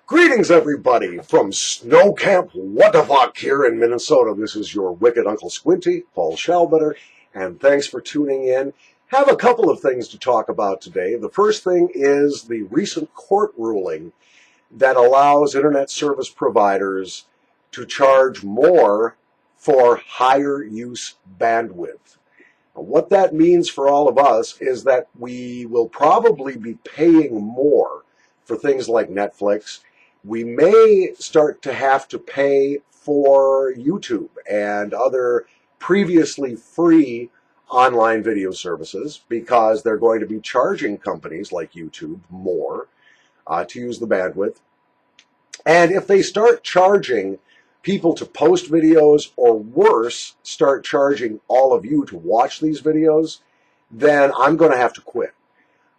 Greetings, everybody, from Snow Camp Whatdaphuk here in Minnesota. This is your wicked Uncle Squinty, Paul Schallbetter, and thanks for tuning in. Have a couple of things to talk about today. The first thing is the recent court ruling that allows internet service providers to charge more for higher use bandwidth. What that means for all of us is that we will probably be paying more for things like Netflix. We may start to have to pay for YouTube and other previously free online video services because they're going to be charging companies like YouTube more to use the bandwidth. And if they start charging people to post videos, or worse, start charging all of you to watch these videos, then I'm going to have to quit.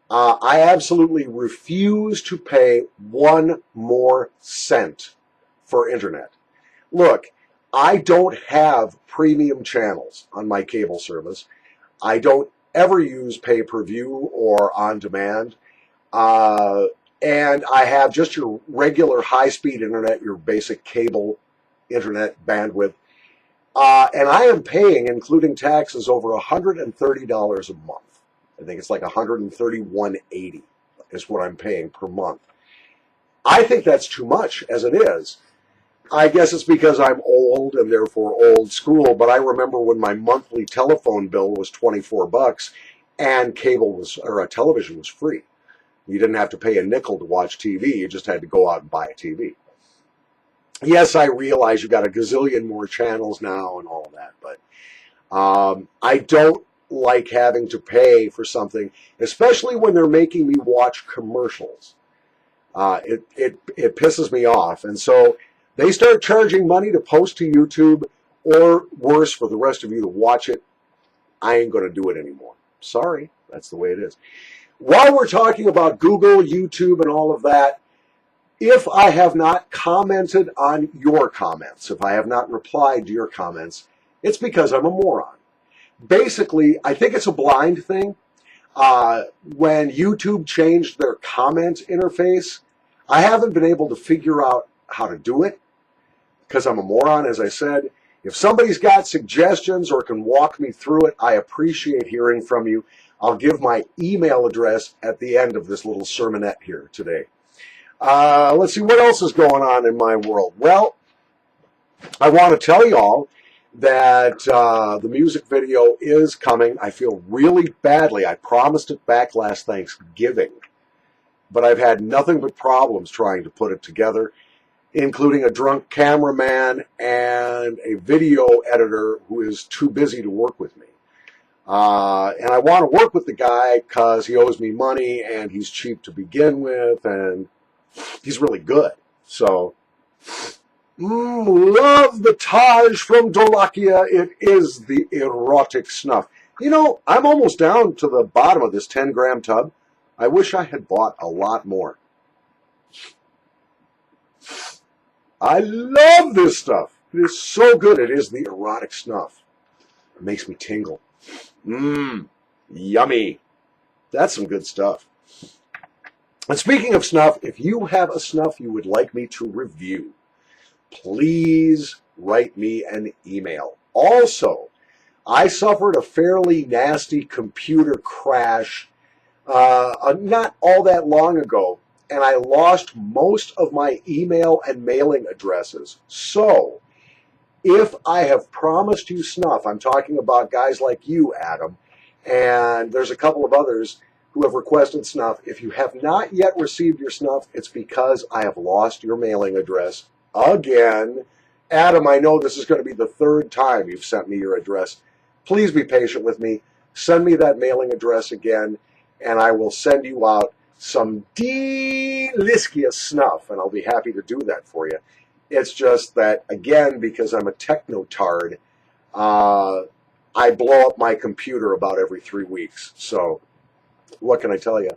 I absolutely refuse to pay one more cent for internet. Look, I don't have premium channels on my cable service. I don't ever use pay-per-view or on-demand. And I have just your regular high-speed internet, your basic cable internet bandwidth, and I am paying, including taxes, over $130 a month. I think it's like $131.80 is what I'm paying per month. I think that's too much as it is. I guess it's because I'm old and therefore old school, but I remember when my monthly telephone bill was $24 and television was free. You didn't have to pay a nickel to watch TV, you just had to go out and buy a TV. Yes, I realize you got a gazillion more channels now and all of that, but I don't like having to pay for something, especially when they're making me watch commercials. It pisses me off, and so they start charging money to post to YouTube, or worse, for the rest of you to watch it. I ain't going to do it anymore. Sorry, that's the way it is. While we're talking about Google, YouTube, and all of that, if I have not commented on your comments, if I have not replied to your comments, it's because I'm a moron. Basically, I think it's a blind thing. When YouTube changed their comment interface, I haven't been able to figure out how to do it because I'm a moron, as I said. If somebody's got suggestions or can walk me through it, I appreciate hearing from you. I'll give my email address at the end of this little sermonette here today. Let's see what else is going on in my world. Well, I want to tell you all that the music video is coming. I feel really badly. I promised it back last Thanksgiving, but I've had nothing but problems trying to put it together, including a drunk cameraman and a video editor who is too busy to work with me. And I want to work with the guy because he owes me money and he's cheap to begin with and he's really good. So, love the Taj from Dolakia. It is the erotic snuff. You know, I'm almost down to the bottom of this 10-gram tub. I wish I had bought a lot more. I love this stuff. It is so good. It is the erotic snuff. It makes me tingle. Yummy. That's some good stuff. And speaking of snuff, if you have a snuff you would like me to review, please write me an email. Also, I suffered a fairly nasty computer crash not all that long ago, and I lost most of my email and mailing addresses. So, if I have promised you snuff, I'm talking about guys like you, Adam, and there's a couple of others who have requested snuff. If you have not yet received your snuff, it's because I have lost your mailing address again. Adam, I know this is going to be the third time you've sent me your address. Please be patient with me. Send me that mailing address again, and I will send you out some delicious snuff, and I'll be happy to do that for you. It's just that, again, because I'm a techno-tard, I blow up my computer about every 3 weeks. So, what can I tell you?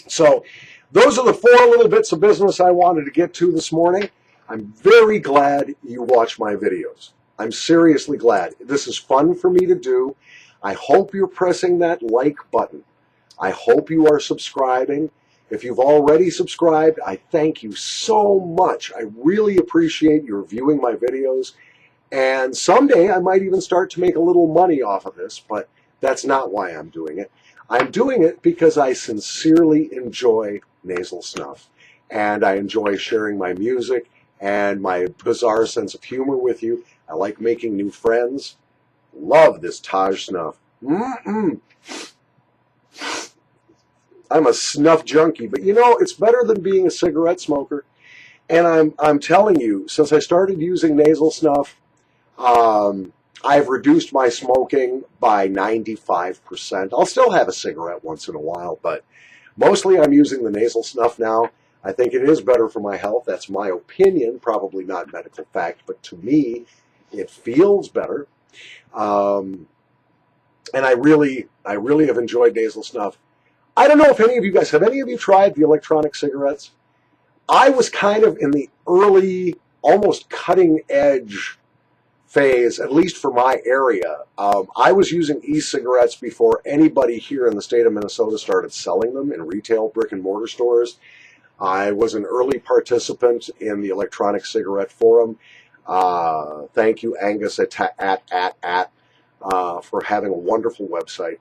So, those are the 4 little bits of business I wanted to get to this morning. I'm very glad you watch my videos. I'm seriously glad. This is fun for me to do. I hope you're pressing that like button. I hope you are subscribing. If you've already subscribed, I thank you so much. I really appreciate your viewing my videos. And someday I might even start to make a little money off of this, but that's not why I'm doing it. I'm doing it because I sincerely enjoy nasal snuff. And I enjoy sharing my music and my bizarre sense of humor with you. I like making new friends. Love this Taj snuff. Mm-mm. I'm a snuff junkie, but you know, it's better than being a cigarette smoker. And I'm telling you, since I started using nasal snuff, I've reduced my smoking by 95%. I'll still have a cigarette once in a while, but mostly I'm using the nasal snuff now. I think it is better for my health. That's my opinion, probably not medical fact, but to me, it feels better. And I really have enjoyed nasal snuff. I don't know if any of you guys, have any of you tried the electronic cigarettes? I was kind of in the early, almost cutting edge phase, at least for my area. I was using e-cigarettes before anybody here in the state of Minnesota started selling them in retail brick and mortar stores. I was an early participant in the electronic cigarette forum. Thank you, Angus, for having a wonderful website.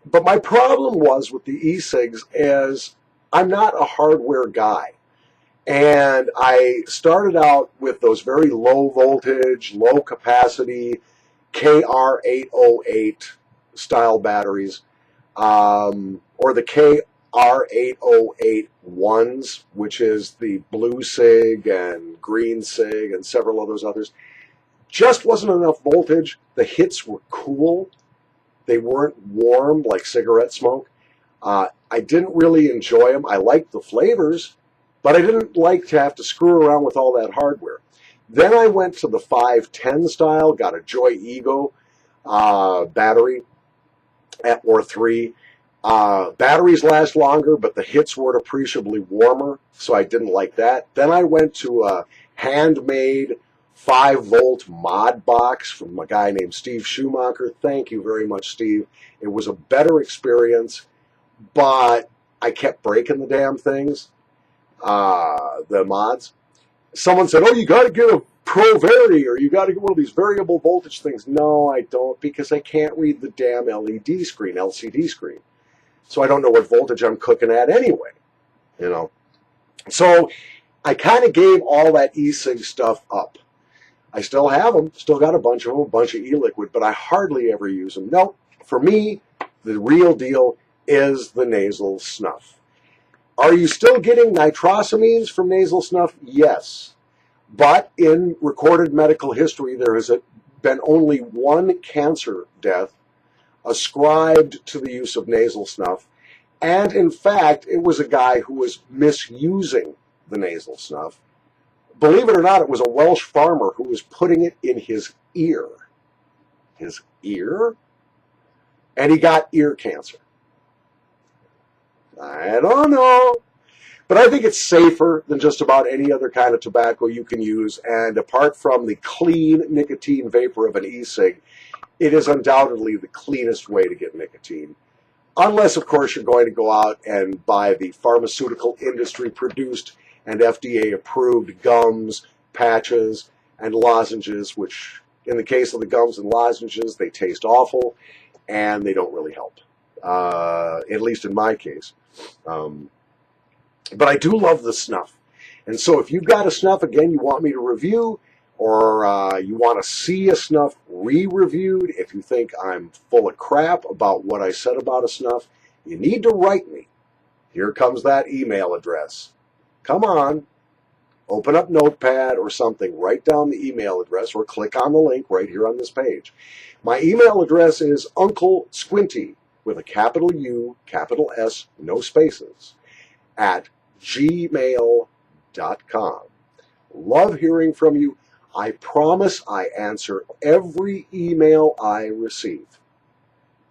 But my problem was with the e-cigs is I'm not a hardware guy. And I started out with those very low voltage, low capacity KR808 style batteries, or the KR808 ones, which is the blue SIG and green SIG and several of those others. Just wasn't enough voltage. The hits were cool. They weren't warm like cigarette smoke. I didn't really enjoy them. I liked the flavors, but I didn't like to have to screw around with all that hardware. Then I went to the 510 style, got a Joy Ego battery, or 3. Batteries last longer, but the hits weren't appreciably warmer, so I didn't like that. Then I went to a handmade 5-volt mod box from a guy named Steve Schumacher. Thank you very much, Steve. It was a better experience, but I kept breaking the damn things, the mods. Someone said, oh, you got to get a Pro Vari, or you got to get one of these variable voltage things. No, I don't, because I can't read the damn LED screen, LCD screen. So I don't know what voltage I'm cooking at anyway, you know. So I kind of gave all that e-cig stuff up. I still have them, still got a bunch of them, a bunch of e-liquid, but I hardly ever use them. No, for me, the real deal is the nasal snuff. Are you still getting nitrosamines from nasal snuff? Yes. But in recorded medical history, there has been only one cancer death ascribed to the use of nasal snuff. And in fact, it was a guy who was misusing the nasal snuff. Believe it or not, it was a Welsh farmer who was putting it in his ear. His ear? And he got ear cancer. I don't know. But I think it's safer than just about any other kind of tobacco you can use. And apart from the clean nicotine vapor of an e-cig, it is undoubtedly the cleanest way to get nicotine. Unless, of course, you're going to go out and buy the pharmaceutical industry produced and FDA approved gums, patches, and lozenges, which in the case of the gums and lozenges, they taste awful and they don't really help. At least in my case. But I do love the snuff. And so if you've got a snuff, again, you want me to review, or you want to see a snuff re-reviewed, if you think I'm full of crap about what I said about a snuff, you need to write me. Here comes that email address. Come on. Open up Notepad or something. Write down the email address or click on the link right here on this page. My email address is Uncle Squinty with a capital U, capital S, no spaces, at gmail.com. Love hearing from you. I promise I answer every email I receive.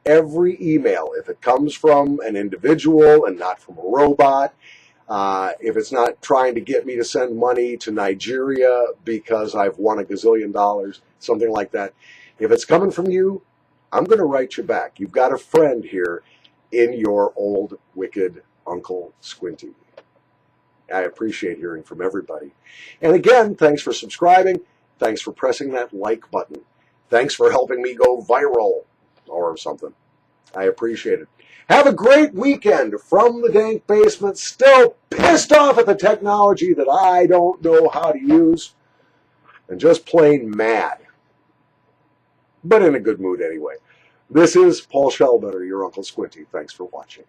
Every email, if it comes from an individual and not from a robot, if it's not trying to get me to send money to Nigeria because I've won $1 gazillion, something like that. If it's coming from you, I'm going to write you back. You've got a friend here, in your old wicked Uncle Squinty. I appreciate hearing from everybody. And again, thanks for subscribing. Thanks for pressing that like button. Thanks for helping me go viral or something. I appreciate it. Have a great weekend from the dank basement. Still pissed off at the technology that I don't know how to use. And just plain mad. But in a good mood anyway. This is Paul Shellbetter, your Uncle Squinty. Thanks for watching.